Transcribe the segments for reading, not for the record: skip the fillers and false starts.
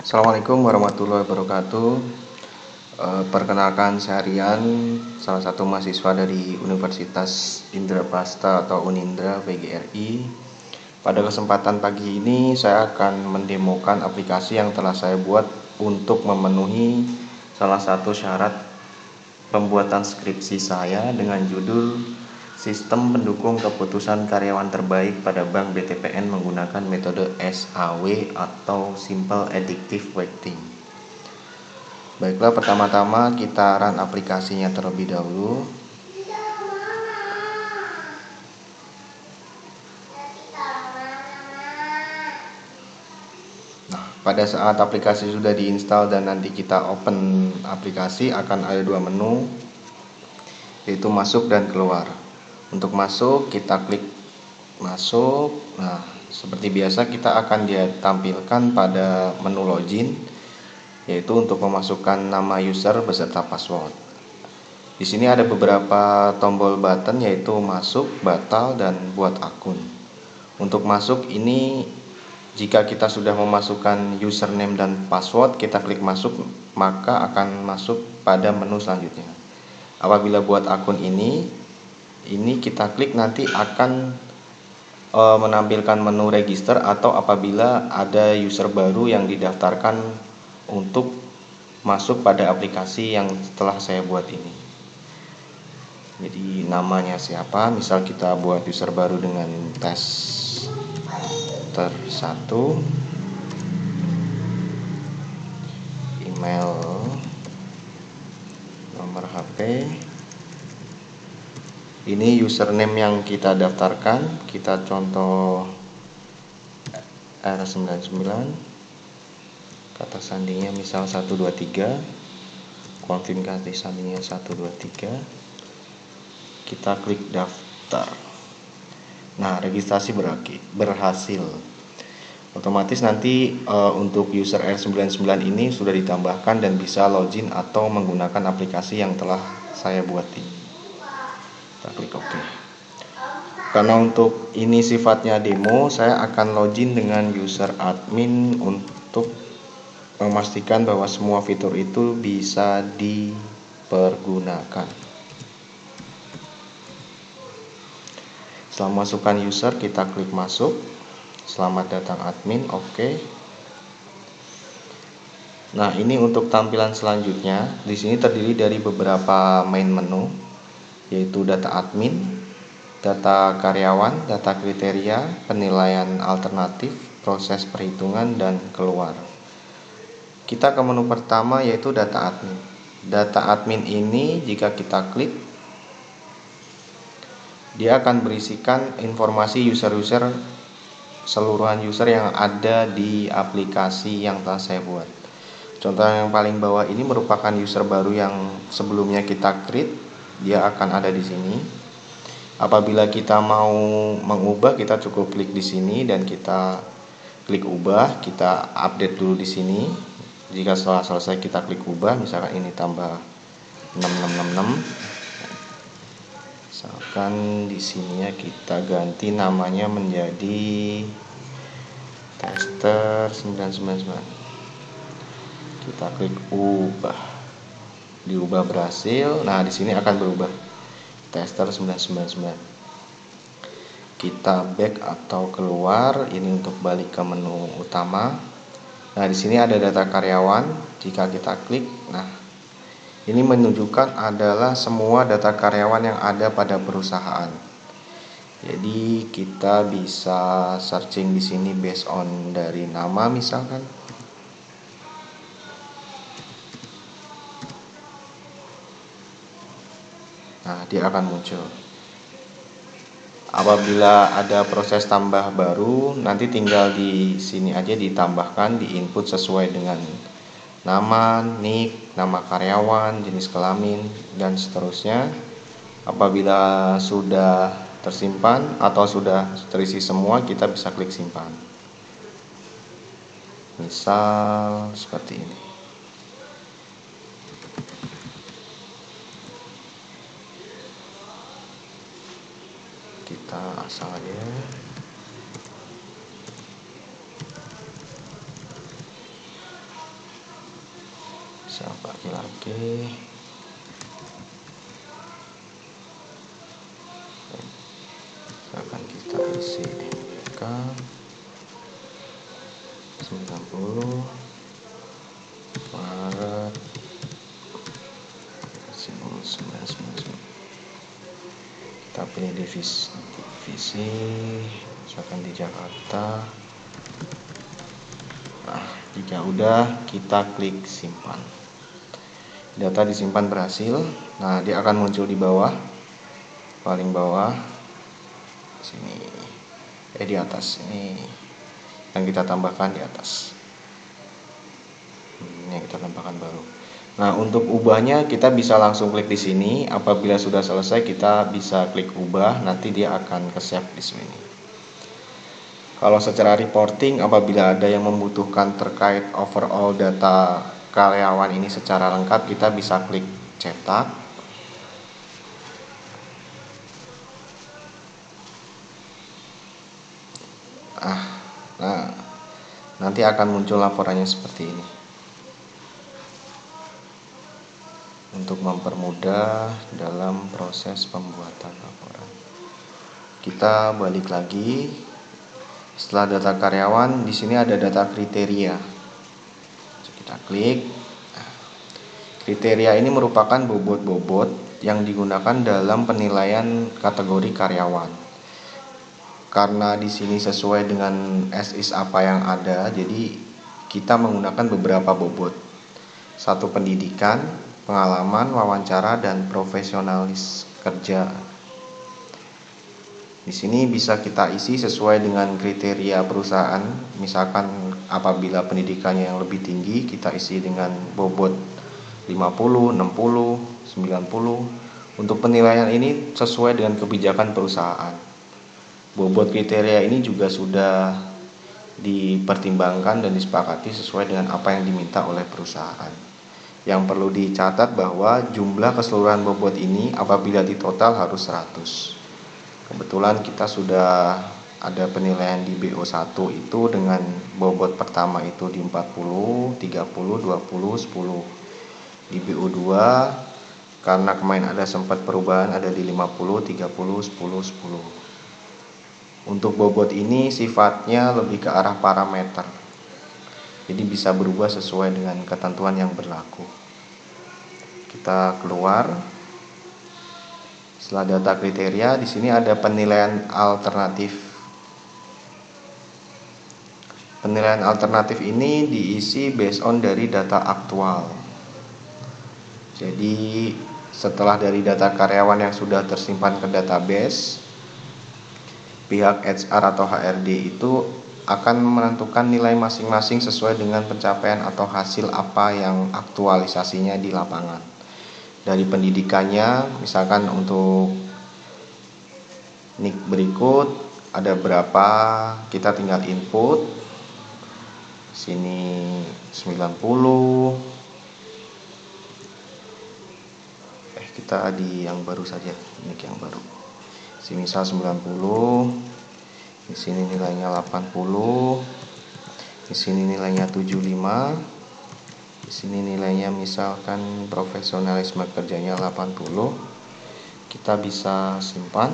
Assalamualaikum warahmatullahi wabarakatuh. Perkenalkan, saya Rian, salah satu mahasiswa dari Universitas Indraprasta atau Unindra PGRI. Pada kesempatan pagi ini saya akan mendemokan aplikasi yang telah saya buat untuk memenuhi salah satu syarat pembuatan skripsi saya dengan judul Sistem Pendukung Keputusan Karyawan Terbaik pada Bank BTPN menggunakan metode SAW atau Simple Additive Weighting. Baiklah, pertama-tama kita run aplikasinya terlebih dahulu. Nah, pada saat aplikasi sudah diinstal dan nanti kita open aplikasi, akan ada dua menu, yaitu masuk dan keluar. Untuk masuk, kita klik masuk. Nah, seperti biasa kita akan ditampilkan pada menu login, yaitu untuk memasukkan nama user beserta password. Di sini ada beberapa tombol button, yaitu masuk, batal, dan buat akun. Untuk masuk ini, jika kita sudah memasukkan username dan password, kita klik masuk, maka akan masuk pada menu selanjutnya. Apabila buat akun ini kita klik, nanti akan menampilkan menu register atau apabila ada user baru yang didaftarkan untuk masuk pada aplikasi yang telah saya buat ini. Jadi namanya siapa, misal kita buat user baru dengan tester 1, email, nomor HP. Ini username yang kita daftarkan, kita contoh R99, kata sandinya misal 123, konfirmasi sandinya 123, kita klik daftar. Nah, registrasi berhasil. Otomatis nanti untuk user R99 ini sudah ditambahkan dan bisa login atau menggunakan aplikasi yang telah saya buat ini. Kita klik OK. Karena untuk ini sifatnya demo, saya akan login dengan user admin untuk memastikan bahwa semua fitur itu bisa dipergunakan. Setelah masukkan user, kita klik masuk. Selamat datang admin, OK. Nah, ini untuk tampilan selanjutnya. Di sini terdiri dari beberapa main menu, yaitu data admin, data karyawan, data kriteria, penilaian alternatif, proses perhitungan, dan keluar. Kita ke menu pertama, yaitu data admin. Data admin ini jika kita klik, dia akan berisikan informasi user-user, seluruhan user yang ada di aplikasi yang telah saya buat. Contoh yang paling bawah ini merupakan user baru yang sebelumnya kita create, dia akan ada di sini. Apabila kita mau mengubah, kita cukup klik di sini dan kita klik ubah, kita update dulu di sini. Jika setelah selesai kita klik ubah, misalkan ini tambah 6666. Misalkan di sininya kita ganti namanya menjadi tester 999. Kita klik ubah. Diubah berhasil. Nah, di sini akan berubah tester 999. Kita back atau keluar, ini untuk balik ke menu utama. Nah, di sini ada data karyawan. Jika kita klik, nah, ini menunjukkan adalah semua data karyawan yang ada pada perusahaan. Jadi kita bisa searching di sini based on dari nama misalkan. Nah, dia akan muncul. Apabila ada proses tambah baru, nanti tinggal di sini aja ditambahkan, di input sesuai dengan nama, nick, nama karyawan, jenis kelamin, dan seterusnya. Apabila sudah tersimpan atau sudah terisi semua, kita bisa klik simpan. Misal seperti ini. Kita asalnya Siapa laki-laki. Akan kita isi NPK 90 Maret 1999. Kita pilih divisi misalkan di Jakarta. Nah, jika udah kita klik simpan. Data disimpan berhasil. Nah, dia akan muncul di bawah, paling bawah sini, di atas ini yang kita tambahkan di atas. Ini yang kita tambahkan baru. Nah, untuk ubahnya kita bisa langsung klik di sini. Apabila sudah selesai kita bisa klik ubah, nanti dia akan ke-save di sini. Kalau secara reporting, apabila ada yang membutuhkan terkait overall data karyawan ini secara lengkap, kita bisa klik cetak. Nah, nanti akan muncul laporannya seperti ini. Untuk mempermudah dalam proses pembuatan laporan. Kita balik lagi. Setelah data karyawan, di sini ada data kriteria. Kita klik. Kriteria ini merupakan bobot-bobot yang digunakan dalam penilaian kategori karyawan. Karena di sini sesuai dengan as-is apa yang ada, jadi kita menggunakan beberapa bobot. 1 pendidikan, pengalaman, wawancara, dan profesionalis kerja. Di sini bisa kita isi sesuai dengan kriteria perusahaan. Misalkan apabila pendidikannya yang lebih tinggi, kita isi dengan bobot 50, 60, 90. Untuk penilaian ini sesuai dengan kebijakan perusahaan. Bobot kriteria ini juga sudah dipertimbangkan dan disepakati sesuai dengan apa yang diminta oleh perusahaan. Yang perlu dicatat bahwa jumlah keseluruhan bobot ini apabila ditotal harus 100. Kebetulan kita sudah ada penilaian di BO1 itu dengan bobot pertama itu di 40, 30, 20, 10. Di BO2 karena kemarin ada sempat perubahan ada di 50, 30, 10, 10. Untuk bobot ini sifatnya lebih ke arah parameter. Jadi bisa berubah sesuai dengan ketentuan yang berlaku. Kita keluar. Setelah data kriteria, di sini ada penilaian alternatif. Penilaian alternatif ini diisi based on dari data aktual. Jadi setelah dari data karyawan yang sudah tersimpan ke database, pihak HR atau HRD itu akan menentukan nilai masing-masing sesuai dengan pencapaian atau hasil apa yang aktualisasinya di lapangan. Dari pendidikannya, misalkan untuk NIK berikut ada berapa, kita tinggal input. Sini 90. Kita di yang baru saja, NIK yang baru. Misal 90, di sini nilainya 80, di sini nilainya 75, di sini nilainya misalkan profesionalisme kerjanya 80. Kita bisa simpan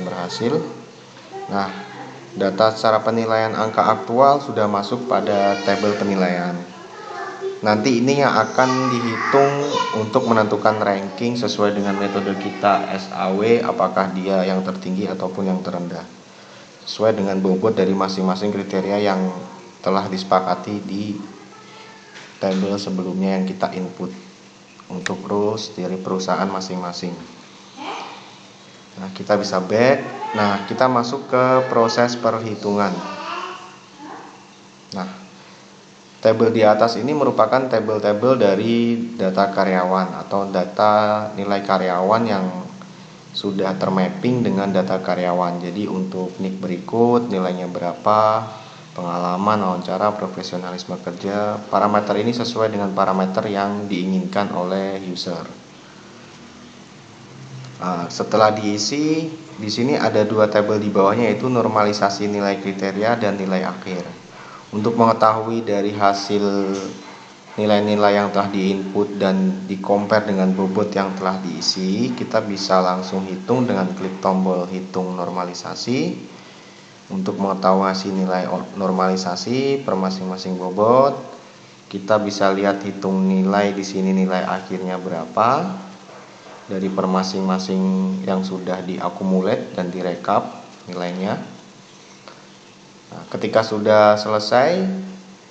berhasil. Nah, data secara penilaian angka aktual sudah masuk pada tabel penilaian. Nanti ini yang akan dihitung untuk menentukan ranking sesuai dengan metode kita SAW, apakah dia yang tertinggi ataupun yang terendah, sesuai dengan bobot dari masing-masing kriteria yang telah disepakati di tabel sebelumnya yang kita input untuk rules dari perusahaan masing-masing. Nah, kita bisa back. Nah, kita masuk ke proses perhitungan. Nah, tabel di atas ini merupakan tabel-tabel dari data karyawan atau data nilai karyawan yang sudah termapping dengan data karyawan. Jadi untuk NIK berikut nilainya berapa, pengalaman, wawancara, profesionalisme kerja. Parameter ini sesuai dengan parameter yang diinginkan oleh user. Nah, setelah diisi, di sini ada 2 tabel di bawahnya yaitu normalisasi nilai kriteria dan nilai akhir. Untuk mengetahui dari hasil nilai-nilai yang telah diinput dan di-compare dengan bobot yang telah diisi, kita bisa langsung hitung dengan klik tombol hitung normalisasi untuk mengetahui hasil nilai normalisasi per masing-masing bobot. Kita bisa lihat hitung nilai di sini, nilai akhirnya berapa dari per masing-masing yang sudah diakumulate dan direkap nilainya. Nah, ketika sudah selesai,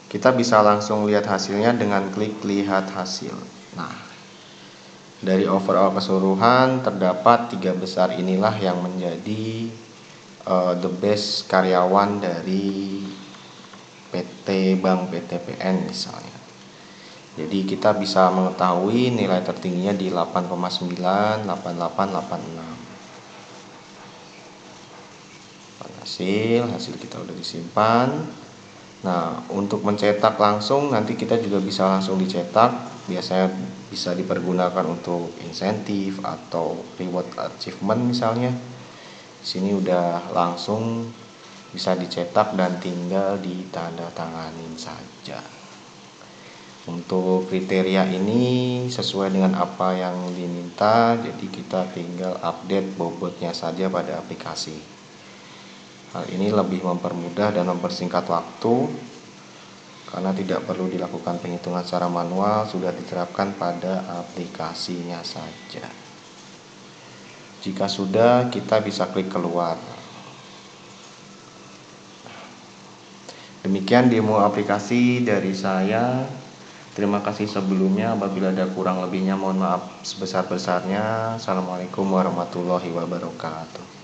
kita bisa langsung lihat hasilnya dengan klik lihat hasil. Nah, dari overall keseluruhan terdapat 3 besar inilah yang menjadi the best karyawan dari PT Bank BTPN misalnya. Jadi kita bisa mengetahui nilai tertingginya di 8,9, 8886. Hasil kita udah disimpan. Nah, untuk mencetak langsung nanti kita juga bisa langsung dicetak. Biasanya bisa dipergunakan untuk insentif atau reward achievement misalnya. Di sini udah langsung bisa dicetak dan tinggal ditandatanganin saja. Untuk kriteria ini sesuai dengan apa yang diminta, jadi kita tinggal update bobotnya saja pada aplikasi. Hal ini lebih mempermudah dan mempersingkat waktu karena tidak perlu dilakukan penghitungan secara manual, sudah diterapkan pada aplikasinya saja. Jika sudah, kita bisa klik keluar. Demikian demo aplikasi dari saya. Terima kasih sebelumnya. Apabila ada kurang lebihnya mohon maaf sebesar-besarnya. Assalamualaikum warahmatullahi wabarakatuh.